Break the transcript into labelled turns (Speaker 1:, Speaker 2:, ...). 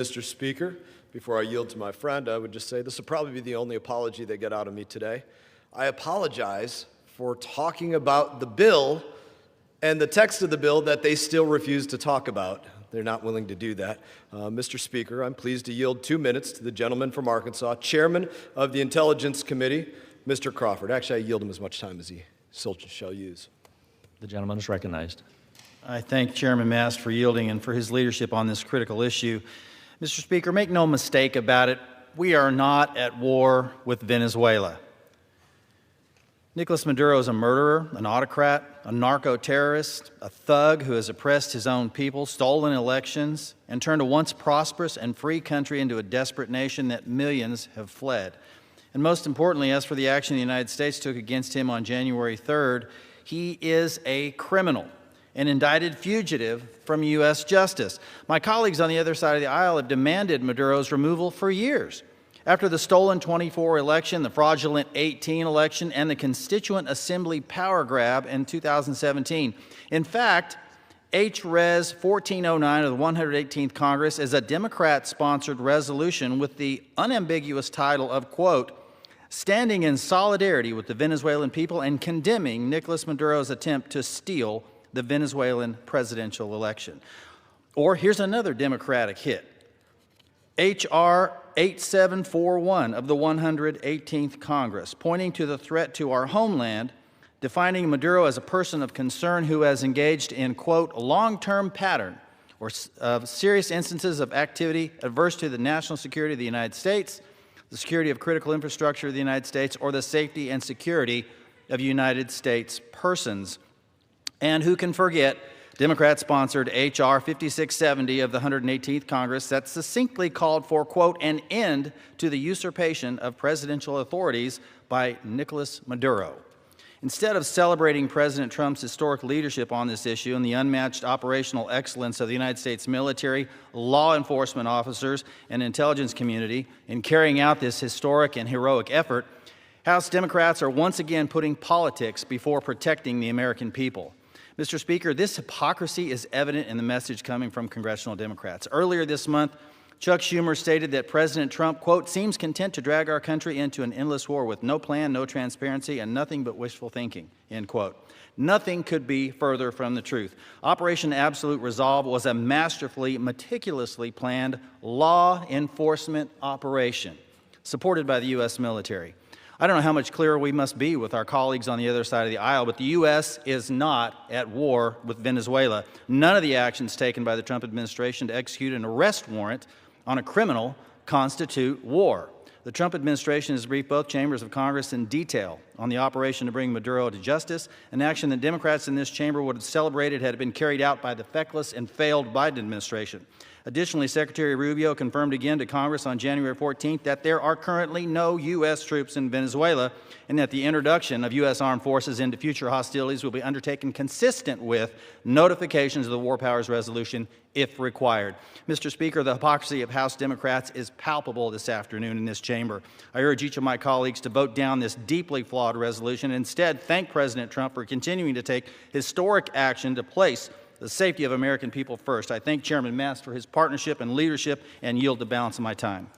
Speaker 1: Mr. Speaker, before I yield to my friend, I would just say this will probably be the only apology they get out of me today. I apologize for talking about the bill and the text of the bill that they still refuse to talk about. They're not willing to do that. Mr. Speaker, I'm pleased to yield 2 minutes to the gentleman from Arkansas, Chairman of the Intelligence Committee, Mr. Crawford. Actually, I yield him as much time as he shall use.
Speaker 2: The gentleman is recognized.
Speaker 3: I thank Chairman Mast for yielding and for his leadership on this critical issue. Mr. Speaker, make no mistake about it, we are not at war with Venezuela. Nicolas Maduro is a murderer, an autocrat, a narco-terrorist, a thug who has oppressed his own people, stolen elections, and turned a once prosperous and free country into a desperate nation that millions have fled. And most importantly, as for the action the United States took against him on January 3rd, he is a criminal, an indicted fugitive from U.S. justice. My colleagues on the other side of the aisle have demanded Maduro's removal for years. After the stolen 24 election, the fraudulent 18 election, and the Constituent Assembly power grab in 2017. In fact, H-Res 1409 of the 118th Congress is a Democrat-sponsored resolution with the unambiguous title of, quote, standing in solidarity with the Venezuelan people and condemning Nicolas Maduro's attempt to steal the Venezuelan presidential election. Or here's another Democratic hit. H.R. 8741 of the 118th Congress, pointing to the threat to our homeland, defining Maduro as a person of concern who has engaged in, quote, a long-term pattern or of serious instances of activity adverse to the national security of the United States, the security of critical infrastructure of the United States, or the safety and security of United States persons. And who can forget Democrat-sponsored H.R. 5670 of the 118th Congress that succinctly called for, quote, an end to the usurpation of presidential authorities by Nicolas Maduro. Instead of celebrating President Trump's historic leadership on this issue and the unmatched operational excellence of the United States military, law enforcement officers, and intelligence community in carrying out this historic and heroic effort, House Democrats are once again putting politics before protecting the American people. Mr. Speaker, this hypocrisy is evident in the message coming from congressional Democrats. Earlier this month, Chuck Schumer stated that President Trump, quote, seems content to drag our country into an endless war with no plan, no transparency, and nothing but wishful thinking, end quote. Nothing could be further from the truth. Operation Absolute Resolve was a masterfully, meticulously planned law enforcement operation supported by the U.S. military. I don't know how much clearer we must be with our colleagues on the other side of the aisle, but the U.S. is not at war with Venezuela. None of the actions taken by the Trump administration to execute an arrest warrant on a criminal constitute war. The Trump administration has briefed both chambers of Congress in detail on the operation to bring Maduro to justice, an action that Democrats in this chamber would have celebrated had it been carried out by the feckless and failed Biden administration. Additionally, Secretary Rubio confirmed again to Congress on January 14th that there are currently no U.S. troops in Venezuela and that the introduction of U.S. armed forces into future hostilities will be undertaken consistent with notifications of the War Powers Resolution if required. Mr. Speaker, the hypocrisy of House Democrats is palpable this afternoon in this chamber. I urge each of my colleagues to vote down this deeply flawed resolution and instead thank President Trump for continuing to take historic action to place the safety of American people first. I thank Chairman Mast for his partnership and leadership and yield the balance of my time.